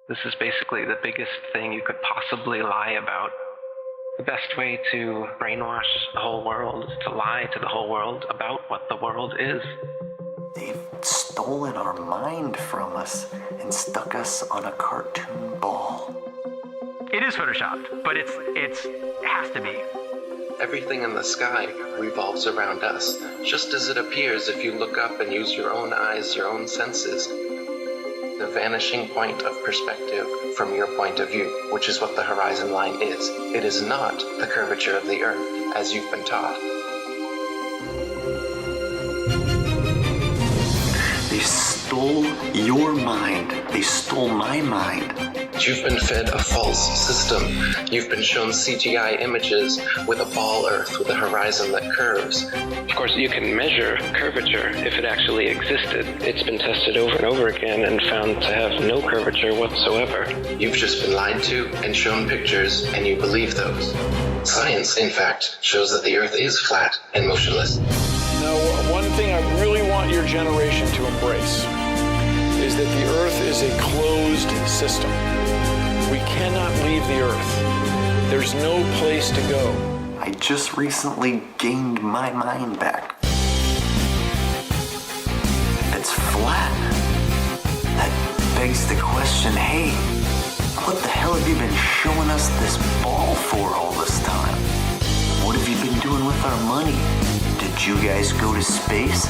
This is basically the biggest thing you could possibly lie about. The best way to brainwash the whole world is to lie to the whole world about what the world is. They've stolen our mind from us and stuck us on a cartoon ball. It is photoshopped, but it has to be. Everything in the sky revolves around us, just as it appears if you look up and use your own eyes, your own senses. The vanishing point of perspective from your point of view, which is what the horizon line is. It is not the curvature of the Earth, as you've been taught. They stole your mind. They stole my mind. You've been fed a false system. You've been shown CGI images with a ball Earth with a horizon that curves. Of course, you can measure curvature if it actually existed. It's been tested over and over again and found to have no curvature whatsoever. You've just been lied to and shown pictures, and you believe those. Science, in fact, shows that the Earth is flat and motionless. Now, one thing I really want your generation to embrace is that the Earth is a closed system. We cannot leave the Earth. There's no place to go. I just recently gained my mind back. It's flat. That begs the question, hey, what the hell have you been showing us this ball for all this time? What have you been doing with our money? Did you guys go to space?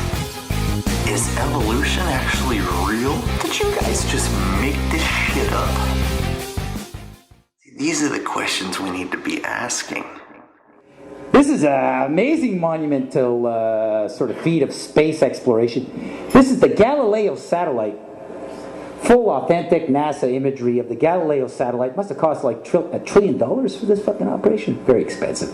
Is evolution actually real? Did you guys just make this shit up? These are the questions we need to be asking. This is an amazing monumental sort of feat of space exploration. This is the Galileo satellite. Full authentic NASA imagery of the Galileo satellite. Must have cost like $1 trillion for this fucking operation. Very expensive.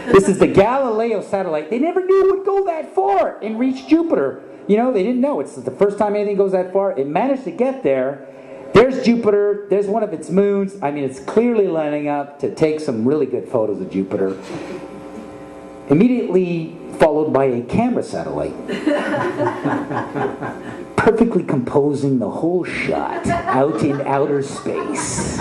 This is the Galileo satellite. They never knew it would go that far and reach Jupiter. You know, they didn't know. It's the first time anything goes that far. It managed to get there. There's Jupiter. There's one of its moons. I mean, it's clearly lining up to take some really good photos of Jupiter. Immediately followed by a camera satellite. Perfectly composing the whole shot out in outer space.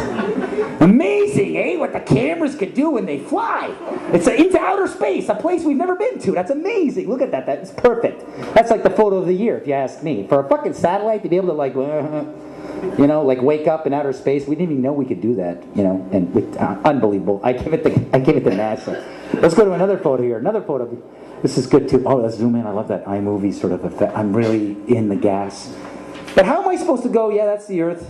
Amazing, eh? What the cameras could do when they fly. It's into outer space, a place we've never been to. That's amazing. Look at that. That's perfect. That's like the photo of the year, if you ask me. For a fucking satellite to be able to like, you know, like wake up in outer space. We didn't even know we could do that, you know, and unbelievable. I give it to NASA. Let's go to another photo here. Another photo. This is good too. Oh, let's zoom in. I love that iMovie sort of effect. I'm really in the gas. But how am I supposed to go? Yeah, that's the Earth.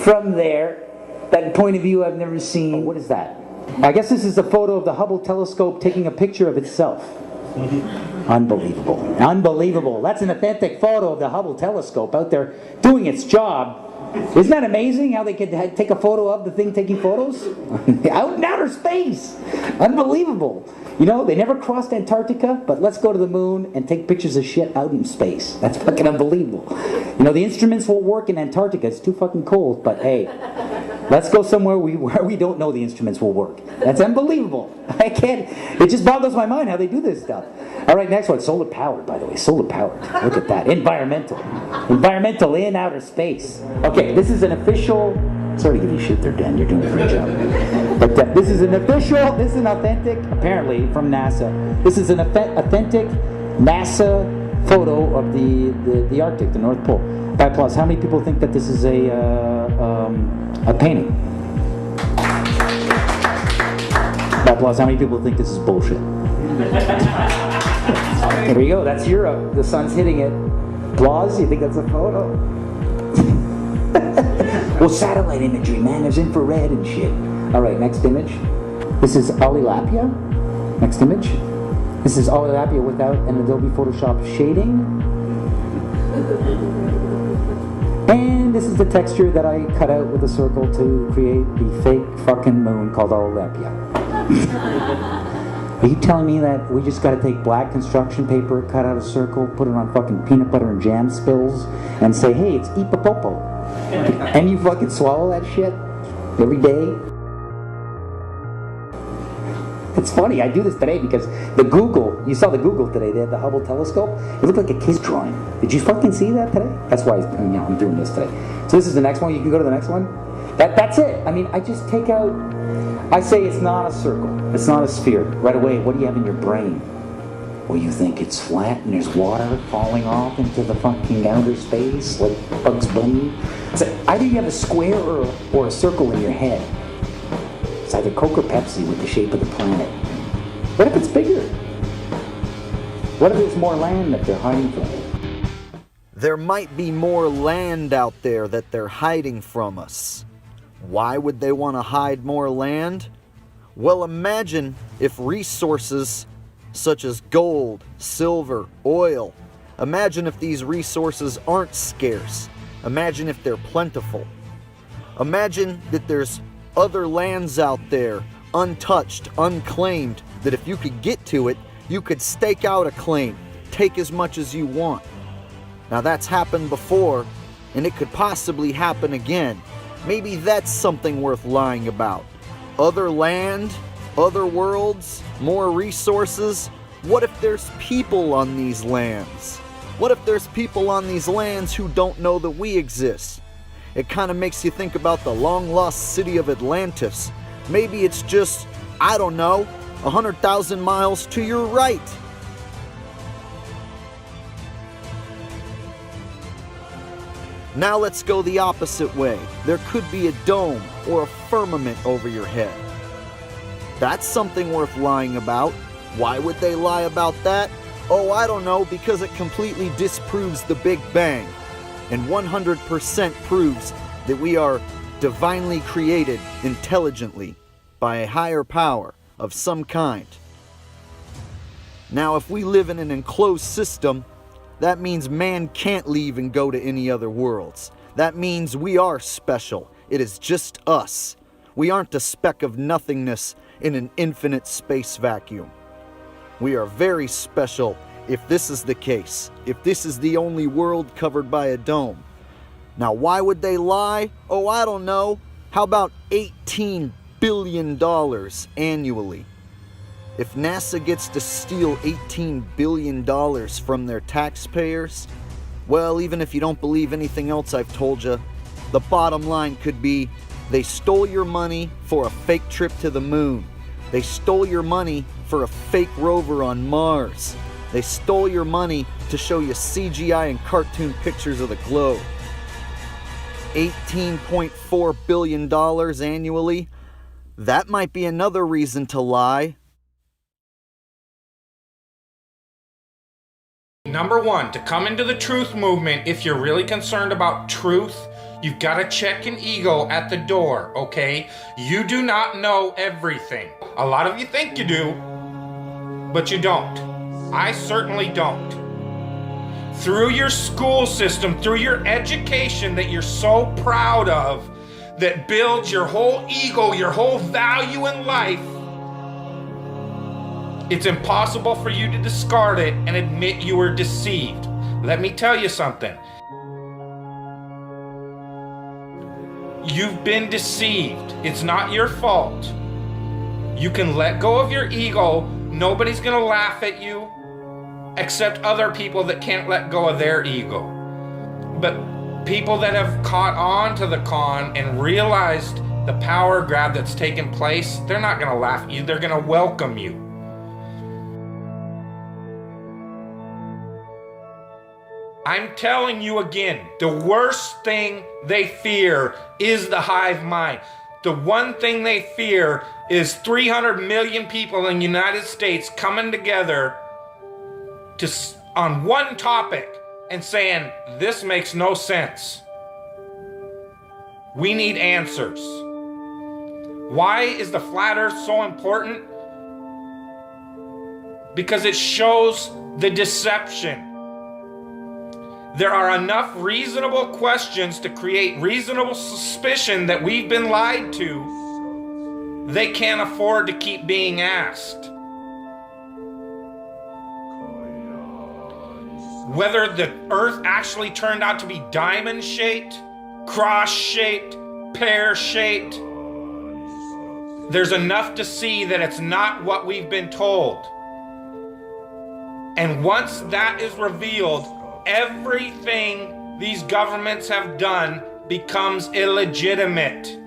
From there, that point of view I've never seen. Oh, what is that? I guess this is a photo of the Hubble telescope taking a picture of itself. Unbelievable. Unbelievable. That's an authentic photo of the Hubble telescope out there doing its job. Isn't that amazing how they could take a photo of the thing taking photos? Out in outer space. Unbelievable. You know, they never crossed Antarctica, but let's go to the moon and take pictures of shit out in space. That's fucking unbelievable. You know, the instruments won't work in Antarctica. It's too fucking cold, but hey, let's go somewhere where we don't know the instruments will work. That's unbelievable. I can't, it just boggles my mind how they do this stuff. All right, next one. Solar powered, by the way. Solar powered. Look at that. Environmental. Environmental in outer space. Okay, this is an official... Sorry to give you shit there, Dan. You're doing a great job. But this is an official, this is an authentic, apparently, from NASA. This is an authentic NASA photo of the Arctic, the North Pole. By applause. How many people think that this is a painting? By applause. How many people think this is bullshit? There we go. That's Europe. The sun's hitting it. Applause. You think that's a photo? Well, satellite imagery, man. There's infrared and shit. All right, next image. This is Alilapia. Next image. This is Alilapia without an Adobe Photoshop shading. And this is the texture that I cut out with a circle to create the fake fucking moon called Alilapia. Are you telling me that we just gotta take black construction paper, cut out a circle, put it on fucking peanut butter and jam spills, and say, hey, it's Ipapopo? And you fucking swallow that shit every day? It's funny, I do this today because the Google, you saw the Google today, they had the Hubble telescope. It looked like a kid's drawing. Did you fucking see that today? That's why I'm doing this today. So this is the next one. You can go to the next one. That's it. I mean, I just take out, I say it's not a circle. It's not a sphere. Right away, what do you have in your brain? Well, you think it's flat and there's water falling off into the fucking outer space like Bugs Bunny. So either you have a square or a circle in your head. It's either Coke or Pepsi with the shape of the planet. What if it's bigger? What if there's more land that they're hiding from? There might be more land out there that they're hiding from us. Why would they want to hide more land? Well, imagine if resources such as gold, silver, oil, imagine if these resources aren't scarce. Imagine if they're plentiful. Imagine that there's other lands out there, untouched, unclaimed, that if you could get to it, you could stake out a claim, take as much as you want. Now that's happened before, and it could possibly happen again. Maybe that's something worth lying about. Other land, other worlds, more resources. What if there's people on these lands? What if there's people on these lands who don't know that we exist? It kind of makes you think about the long-lost city of Atlantis. Maybe it's just, I don't know, 100,000 miles to your right. Now let's go the opposite way. There could be a dome or a firmament over your head. That's something worth lying about. Why would they lie about that? Oh, I don't know, because it completely disproves the Big Bang and 100% proves that we are divinely created intelligently by a higher power of some kind. Now, if we live in an enclosed system, that means man can't leave and go to any other worlds. That means we are special. It is just us. We aren't a speck of nothingness in an infinite space vacuum. We are very special if this is the case, if this is the only world covered by a dome. Now, why would they lie? Oh, I don't know. How about $18 billion annually? If NASA gets to steal $18 billion from their taxpayers, well, even if you don't believe anything else I've told you, the bottom line could be they stole your money for a fake trip to the moon. They stole your money for a fake rover on Mars. They stole your money to show you CGI and cartoon pictures of the globe. $18.4 billion annually? That might be another reason to lie. Number one, to come into the truth movement, if you're really concerned about truth, you've got to check an ego at the door, okay? You do not know everything. A lot of you think you do, but you don't. I certainly don't. Through your school system, through your education that you're so proud of, that builds your whole ego, your whole value in life, it's impossible for you to discard it and admit you were deceived. Let me tell you something. You've been deceived. It's not your fault. You can let go of your ego. Nobody's gonna laugh at you except other people that can't let go of their ego. But people that have caught on to the con and realized the power grab that's taken place, they're not gonna laugh at you. They're gonna welcome you. I'm telling you again, the worst thing they fear is the hive mind. The one thing they fear is 300 million people in the United States coming together on one topic and saying, this makes no sense. We need answers. Why is the flat earth so important? Because it shows the deception. There are enough reasonable questions to create reasonable suspicion that we've been lied to. They can't afford to keep being asked. Whether the earth actually turned out to be diamond-shaped, cross-shaped, pear-shaped, there's enough to see that it's not what we've been told. And once that is revealed, everything these governments have done becomes illegitimate.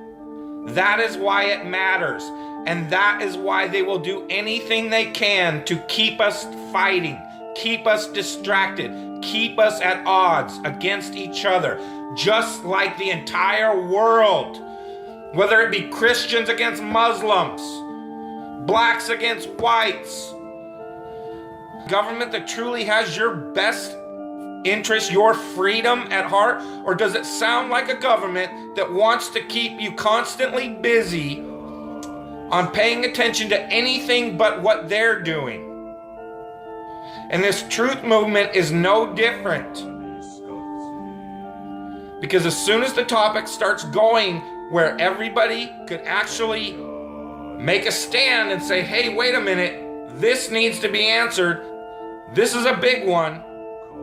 That is why it matters. And that is why they will do anything they can to keep us fighting, keep us distracted, keep us at odds against each other, just like the entire world. Whether it be Christians against Muslims, blacks against whites. Government that truly has your best interest, your freedom at heart? Or does it sound like a government that wants to keep you constantly busy on paying attention to anything but what they're doing? And this truth movement is no different. Because as soon as the topic starts going where everybody could actually make a stand and say, hey, wait a minute, this needs to be answered. This is a big one.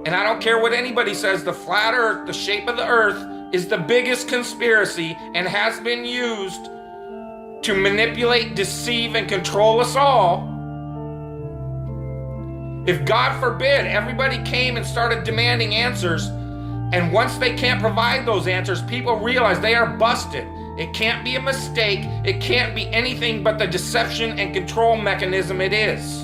And I don't care what anybody says, the flat earth, the shape of the earth, is the biggest conspiracy and has been used to manipulate, deceive, and control us all. If God forbid everybody came and started demanding answers, and once they can't provide those answers, people realize they are busted. It can't be a mistake. It can't be anything but the deception and control mechanism it is.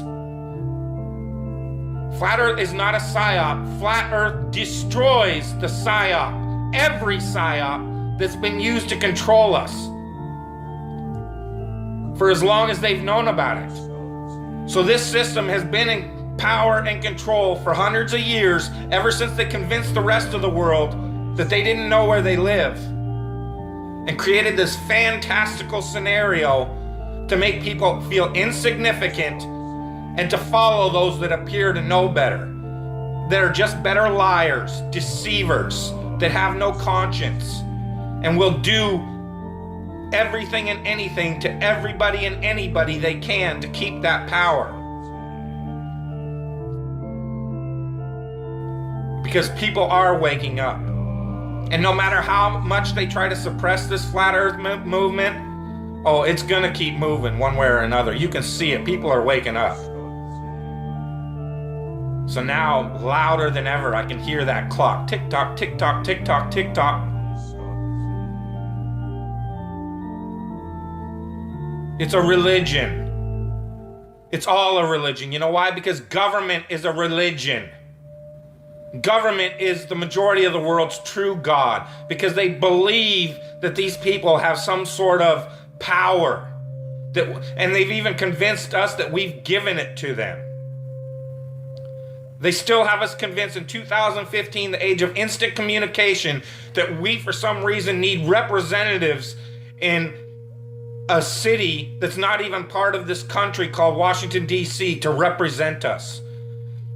Flat Earth is not a psyop. Flat Earth destroys the psyop. Every psyop that's been used to control us for as long as they've known about it. So this system has been in power and control for hundreds of years, ever since they convinced the rest of the world that they didn't know where they live, and created this fantastical scenario to make people feel insignificant and to follow those that appear to know better, that are just better liars, deceivers, that have no conscience, and will do everything and anything to everybody and anybody they can to keep that power. Because people are waking up. And no matter how much they try to suppress this flat earth movement, oh, it's gonna keep moving one way or another. You can see it. People are waking up. So now, louder than ever, I can hear that clock. Tick tock, tick tock, tick tock, tick tock. It's a religion. It's all a religion. You know why? Because government is a religion. Government is the majority of the world's true God, because they believe that these people have some sort of power, and they've even convinced us that we've given it to them. They still have us convinced in 2015, the age of instant communication, that we for some reason need representatives in a city that's not even part of this country called Washington, D.C. to represent us.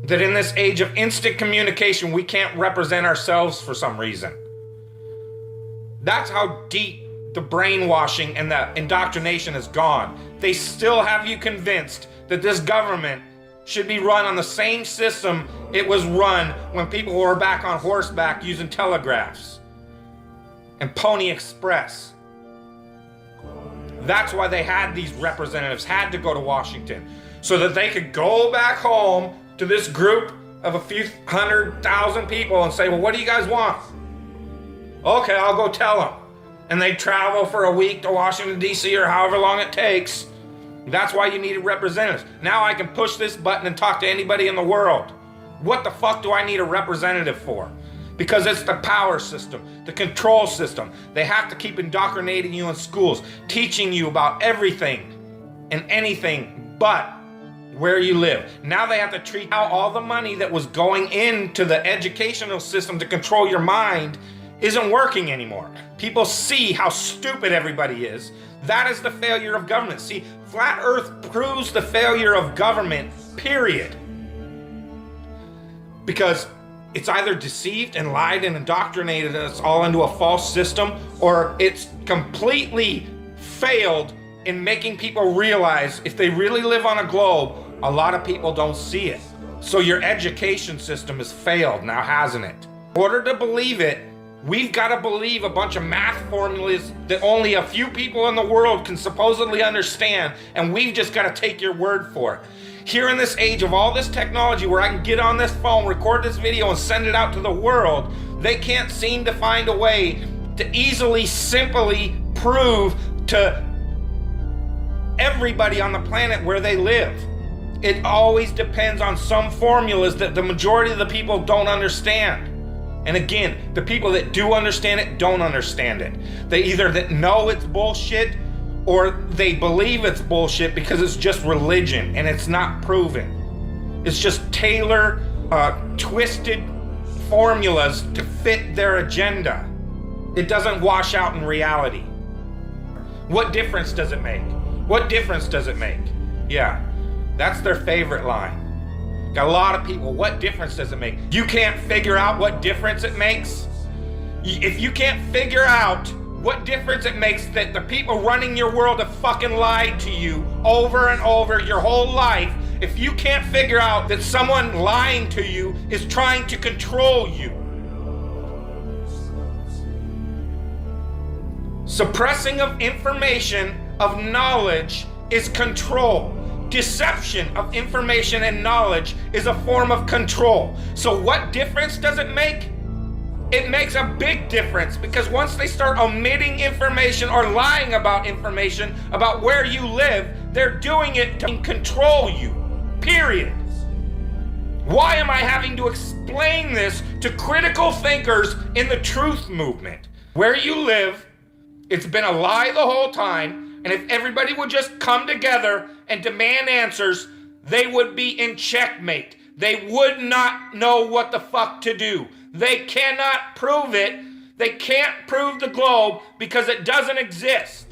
That in this age of instant communication, we can't represent ourselves for some reason. That's how deep the brainwashing and the indoctrination has gone. They still have you convinced that this government should be run on the same system it was run when people were back on horseback using telegraphs and Pony Express. That's why they had these representatives, had to go to Washington, so that they could go back home to this group of a few 100,000 people and say, well, what do you guys want? Okay, I'll go tell them. And they travel for a week to Washington, D.C. or however long it takes. That's why you needed representatives. Now I can push this button and talk to anybody in the world. What the fuck do I need a representative for? Because it's the power system, the control system. They have to keep indoctrinating you in schools, teaching you about everything and anything but where you live. Now they have to treat out all the money that was going into the educational system to control your mind isn't working anymore. People see how stupid everybody is. That is the failure of government. See, Flat Earth proves the failure of government, period. Because it's either deceived and lied and indoctrinated us all into a false system, or it's completely failed in making people realize if they really live on a globe, a lot of people don't see it. So your education system has failed now, hasn't it? In order to believe it, We've got to believe a bunch of math formulas that only a few people in the world can supposedly understand, and we've just got to take your word for it. Here in this age of all this technology where I can get on this phone, record this video, and send it out to the world, they can't seem to find a way to easily, simply prove to everybody on the planet where they live. It always depends on some formulas that the majority of the people don't understand. And again, the people that do understand it don't understand it. They either that know it's bullshit or they believe it's bullshit because it's just religion and it's not proven. It's just twisted formulas to fit their agenda. It doesn't wash out in reality. What difference does it make? What difference does it make? Yeah, that's their favorite line. Got a lot of people, what difference does it make? You can't figure out what difference it makes? If you can't figure out what difference it makes that the people running your world have fucking lied to you over and over your whole life, if you can't figure out that someone lying to you is trying to control you. Suppressing of information, of knowledge, is control. Deception of information and knowledge is a form of control. So what difference does it make? It makes a big difference, because once they start omitting information or lying about information about where you live, they're doing it to control you, period. Why am I having to explain this to critical thinkers in the truth movement? Where you live, it's been a lie the whole time. And if everybody would just come together and demand answers, they would be in checkmate. They would not know what the fuck to do. They cannot prove it. They can't prove the globe because it doesn't exist.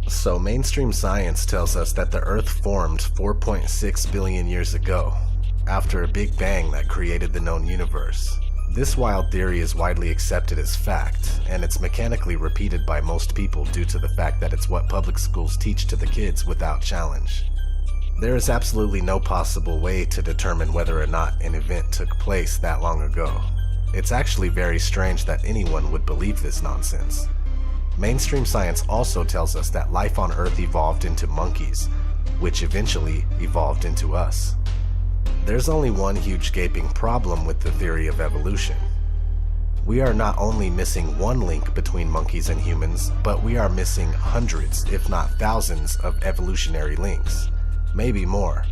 So mainstream science tells us that the Earth formed 4.6 billion years ago, after a big bang that created the known universe. This wild theory is widely accepted as fact, and it's mechanically repeated by most people due to the fact that it's what public schools teach to the kids without challenge. There is absolutely no possible way to determine whether or not an event took place that long ago. It's actually very strange that anyone would believe this nonsense. Mainstream science also tells us that life on Earth evolved into monkeys, which eventually evolved into us. There's only one huge gaping problem with the theory of evolution. We are not only missing one link between monkeys and humans, but we are missing hundreds, if not thousands, of evolutionary links. Maybe more.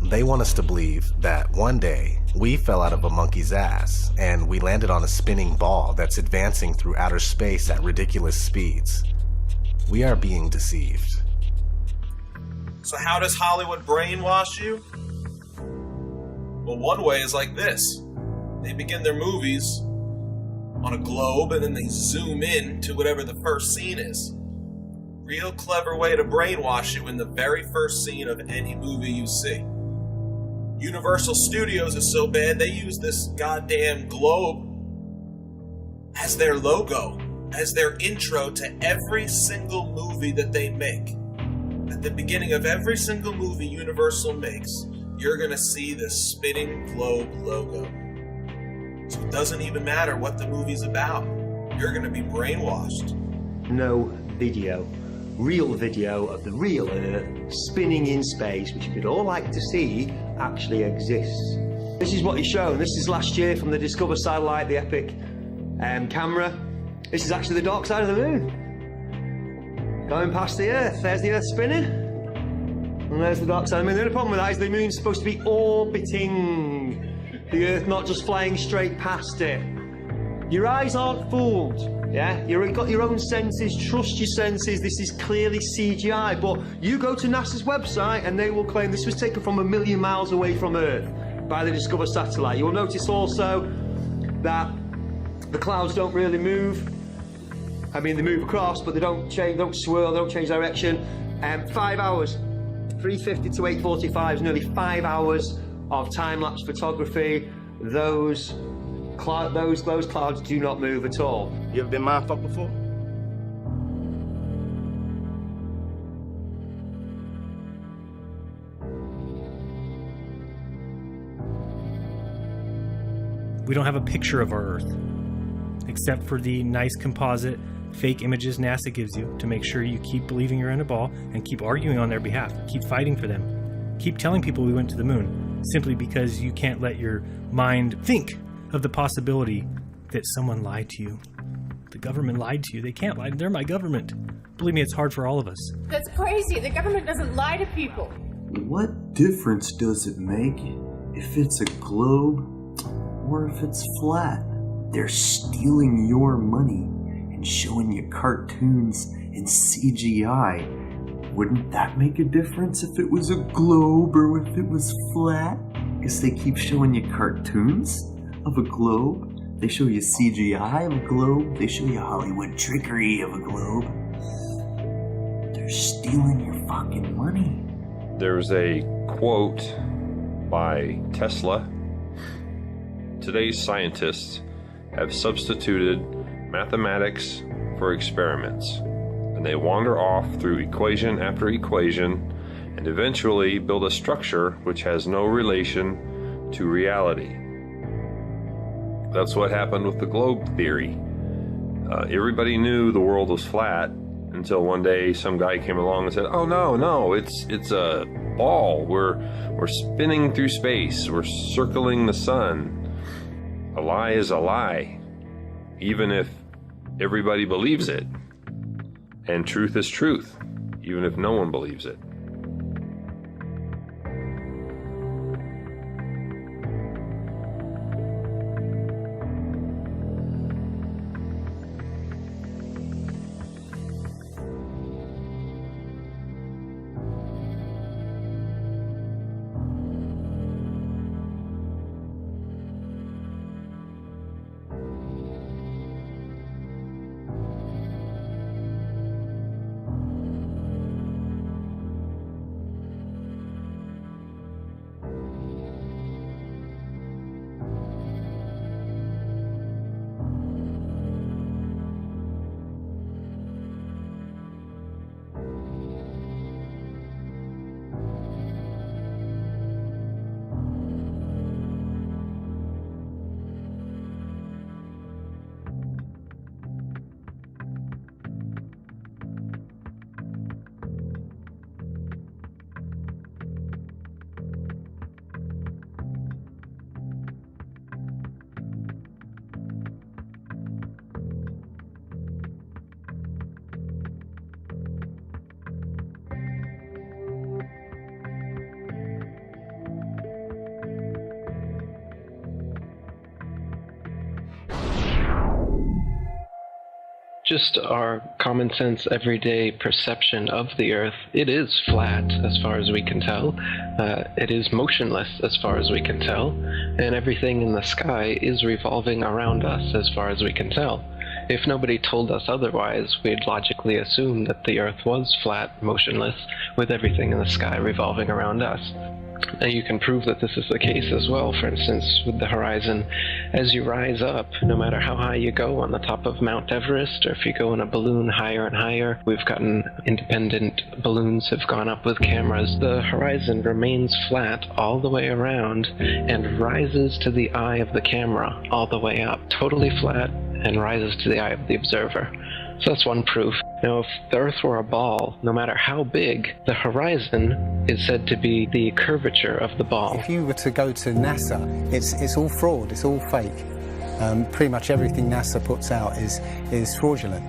They want us to believe that one day we fell out of a monkey's ass and we landed on a spinning ball that's advancing through outer space at ridiculous speeds. We are being deceived. So how does Hollywood brainwash you? Well, one way is like this. They begin their movies on a globe and then they zoom in to whatever the first scene is. Real clever way to brainwash you in the very first scene of any movie you see. Universal Studios is so bad they use this goddamn globe as their logo, as their intro to every single movie that they make. At the beginning of every single movie Universal makes, you're gonna see this spinning globe logo. So it doesn't even matter what the movie's about. You're gonna be brainwashed. No video, real video of the real Earth spinning in space, which we'd all like to see, actually exists. This is what he's shown. This is last year from the Discover satellite, the Epic camera. This is actually the dark side of the moon. Going past the Earth. There's the Earth spinning. And there's the dark side of the moon. The only problem with that is the moon's supposed to be orbiting the Earth, not just flying straight past it. Your eyes aren't fooled. Yeah, you've got your own senses, trust your senses, this is clearly CGI, but you go to NASA's website and they will claim this was taken from 1 million miles away from Earth by the Discover satellite. You will notice also that the clouds don't really move. I mean, they move across, but they don't change, don't swirl, they don't change direction. 5 hours, 3:50 to 8:45 is nearly 5 hours of time-lapse photography. Those clouds do not move at all. You ever been mindfucked before? We don't have a picture of our Earth, except for the nice composite fake images NASA gives you to make sure you keep believing you're in a ball and keep arguing on their behalf, keep fighting for them, keep telling people we went to the moon, simply because you can't let your mind think of the possibility that someone lied to you. The government lied to you. They can't lie. They're my government. Believe me, it's hard for all of us. That's crazy. The government doesn't lie to people. What difference does it make if it's a globe or if it's flat? They're stealing your money and showing you cartoons and CGI. Wouldn't that make a difference if it was a globe or if it was flat? Because they keep showing you cartoons of a globe. They show you CGI of a globe. They show you Hollywood trickery of a globe. They're stealing your fucking money. There's a quote by Tesla. Today's scientists have substituted mathematics for experiments, and they wander off through equation after equation and eventually build a structure which has no relation to reality. That's what happened with the globe theory. Everybody knew the world was flat until one day some guy came along and said, "Oh no, it's a ball. We're spinning through space. We're circling the sun." A lie is a lie, even if everybody believes it. And truth is truth, even if no one believes it. Just our common sense, everyday perception of the Earth, it is flat as far as we can tell. It is motionless as far as we can tell. And everything in the sky is revolving around us as far as we can tell. If nobody told us otherwise, we'd logically assume that the Earth was flat, motionless, with everything in the sky revolving around us. And you can prove that this is the case as well. For instance, with the horizon, as you rise up, no matter how high you go on the top of Mount Everest, or if you go in a balloon higher and higher, we've gotten independent balloons have gone up with cameras, the horizon remains flat all the way around and rises to the eye of the camera all the way up, totally flat, and rises to the eye of the observer. So that's one proof. Now, if the Earth were a ball, no matter how big, the horizon is said to be the curvature of the ball. If you were to go to NASA, it's all fraud, it's all fake. Pretty much everything NASA puts out is fraudulent.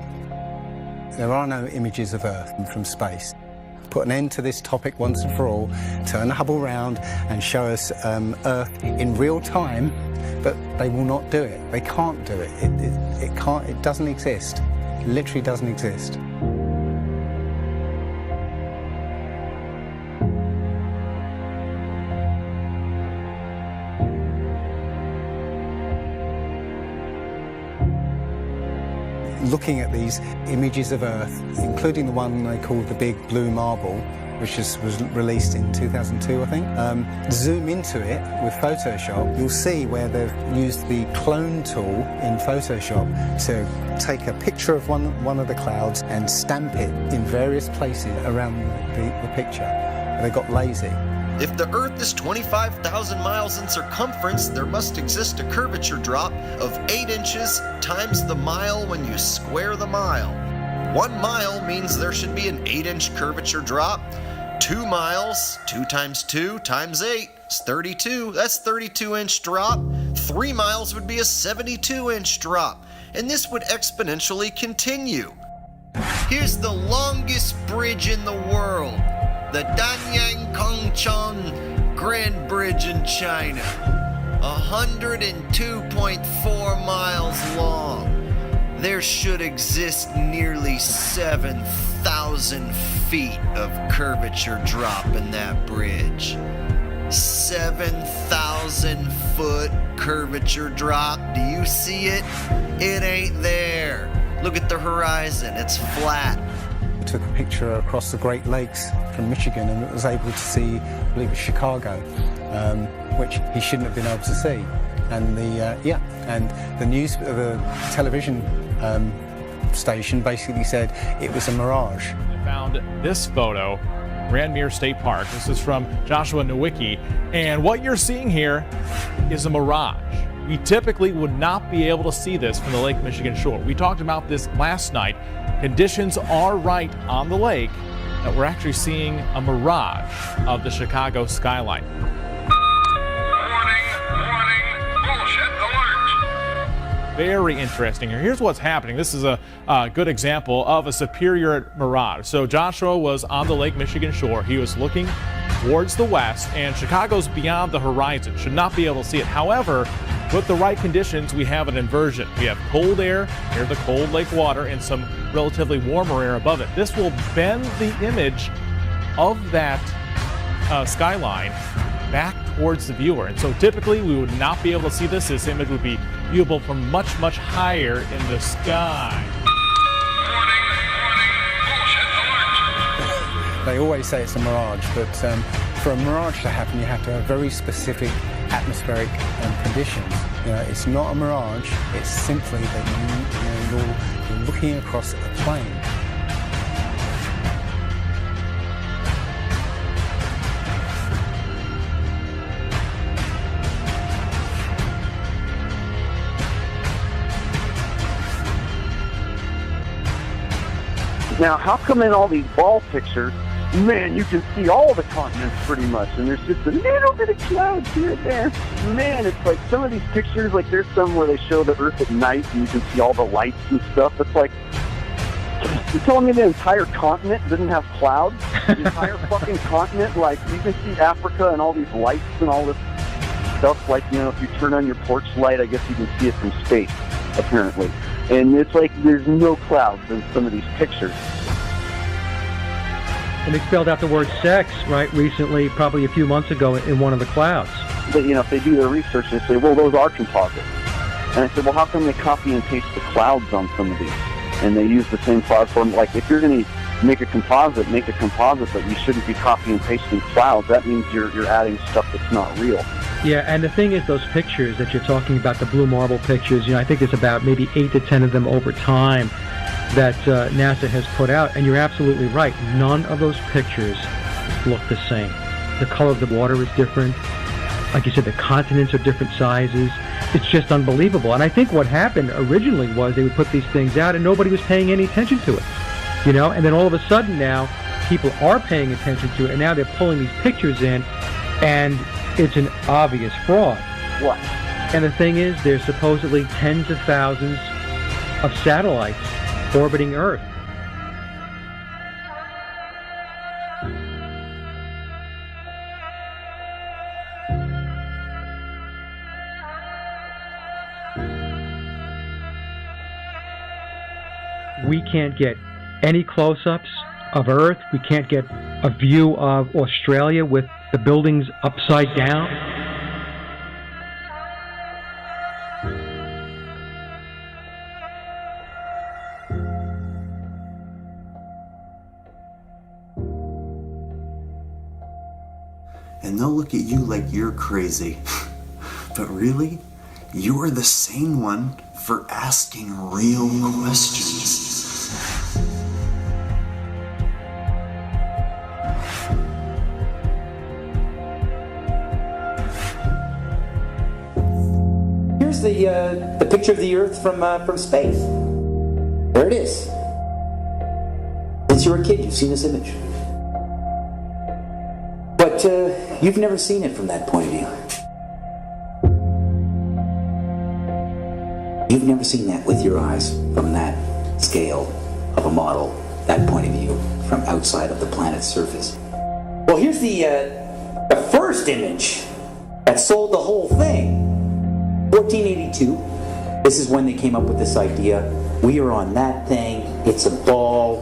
There are no images of Earth from space. Put an end to this topic once and for all, turn the Hubble round and show us Earth in real time, but they will not do it. They can't do it. It doesn't exist. It literally doesn't exist. Looking at these images of Earth, including the one they called the Big Blue Marble, which was released in 2002, I think. Zoom into it with Photoshop, you'll see where they've used the clone tool in Photoshop to take a picture of one of the clouds and stamp it in various places around the picture. They got lazy. If the Earth is 25,000 miles in circumference, there must exist a curvature drop of 8 inches times the mile when you square the mile. 1 mile means there should be an 8-inch curvature drop. 2 miles, 2 times 2 times 8 is 32. That's 32-inch drop. 3 miles would be a 72-inch drop. And this would exponentially continue. Here's the longest bridge in the world. The Danyang Kongchon Grand Bridge in China. 102.4 miles long. There should exist nearly 7,000 feet of curvature drop in that bridge. 7,000 foot curvature drop. Do you see it? It ain't there. Look at the horizon. It's flat. I took a picture across the Great Lakes from Michigan and was able to see, I believe it was Chicago, which he shouldn't have been able to see. And the television station basically said it was a mirage. I found this photo, Randmere State Park. This is from Joshua Nowicki, and what you're seeing here is a mirage. We typically would not be able to see this from the Lake Michigan shore. We talked about this last night. Conditions are right on the lake that we're actually seeing a mirage of the Chicago skyline. Very interesting here. Here's what's happening. This is a good example of a superior mirage. So Joshua was on the Lake Michigan shore. He was looking towards the west, and Chicago's beyond the horizon. Should not be able to see it. However, with the right conditions, we have an inversion. We have cold air near the cold lake water and some relatively warmer air above it. This will bend the image of that skyline back towards the viewer. And so typically we would not be able to see this. This image would be viewable from much, much higher in the sky. They always say it's a mirage, but for a mirage to happen, you have to have very specific atmospheric conditions. It's not a mirage. It's simply that you're looking across a plain. Now, how come in all these ball pictures, man, you can see all the continents pretty much, and there's just a little bit of clouds here and there. Man, it's like some of these pictures, like there's some where they show the Earth at night and you can see all the lights and stuff. It's like, you're telling me the entire continent didn't have clouds? The entire fucking continent, like you can see Africa and all these lights and all this stuff. Like, if you turn on your porch light, I guess you can see it from space, apparently. And it's like there's no clouds in some of these pictures. And they spelled out the word sex, right, recently, probably a few months ago in one of the clouds. But, if they do their research, they say, well, those are composites. And I said, well, how come they copy and paste the clouds on some of these? And they use the same cloud form. Like, if you're going to make a composite, but you shouldn't be copying and pasting clouds. That means you're adding stuff that's not real. Yeah, and the thing is, those pictures that you're talking about, the blue marble pictures, I think there's about maybe 8 to 10 of them over time that NASA has put out, and you're absolutely right. None of those pictures look the same. The color of the water is different. Like you said, the continents are different sizes. It's just unbelievable. And I think what happened originally was they would put these things out and nobody was paying any attention to it. And then all of a sudden now, people are paying attention to it, and now they're pulling these pictures in, and it's an obvious fraud. What? And the thing is, there's supposedly tens of thousands of satellites orbiting Earth. We can't get any close-ups of Earth. We can't get a view of Australia with the buildings upside down. And they'll look at you like you're crazy. But really, you're the sane one for asking real questions. the picture of the Earth from space. There it is. Since you were a kid, you've seen this image. But you've never seen it from that point of view. You've never seen that with your eyes from that scale of a model, that point of view, from outside of the planet's surface. Well, here's the first image that sold the whole thing. 1482. This is when they came up with this idea. We are on that thing. It's a ball.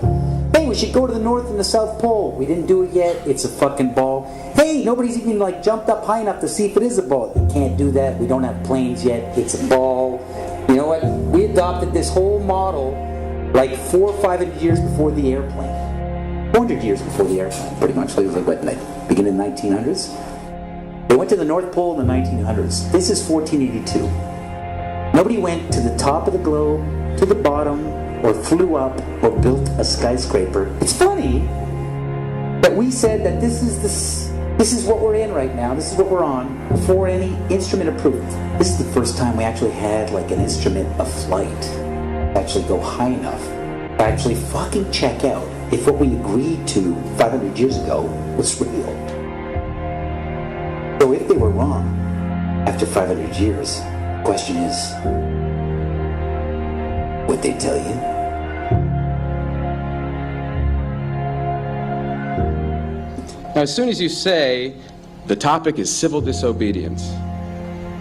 Hey, we should go to the North and the South Pole. We didn't do it yet. It's a fucking ball. Hey, nobody's even jumped up high enough to see if it is a ball. We can't do that. We don't have planes yet. It's a ball. You know what? We adopted this whole model 400 or 500 years before the airplane. 400 years before the airplane, pretty much. It was beginning of the 1900s. They went to the North Pole in the 1900s. This is 1482. Nobody went to the top of the globe, to the bottom, or flew up, or built a skyscraper. It's funny that we said that this is what we're in right now. This is what we're on before any instrument approved. This is the first time we actually had an instrument of flight to actually go high enough to actually fucking check out if what we agreed to 500 years ago was real. So if they were wrong after 500 years, the question is, would they tell you? Now, as soon as you say the topic is civil disobedience,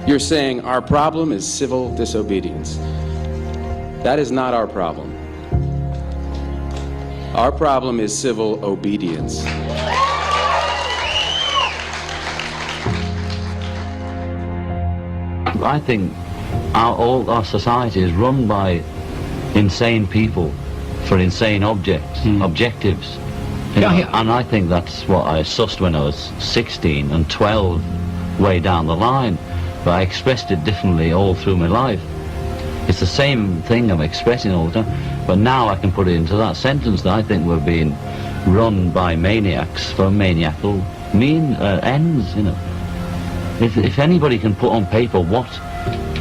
you're saying our problem is civil disobedience. That is not our problem. Our problem is civil obedience. I think all our society is run by insane people for insane objectives. You know, and I think that's what I sussed when I was 16 and 12 way down the line, but I expressed it differently all through my life. It's the same thing I'm expressing all the time, but now I can put it into that sentence that I think we're being run by maniacs for maniacal ends, you know. If anybody can put on paper what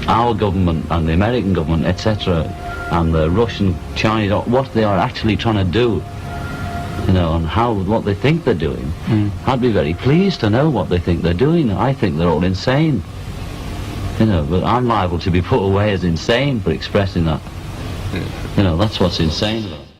our government and the American government, etc., and the Russian, Chinese, what they are actually trying to do, you know, and what they think they're doing, I'd be very pleased to know what they think they're doing. I think they're all insane, you know, but I'm liable to be put away as insane for expressing that. You know, that's what's insane about it.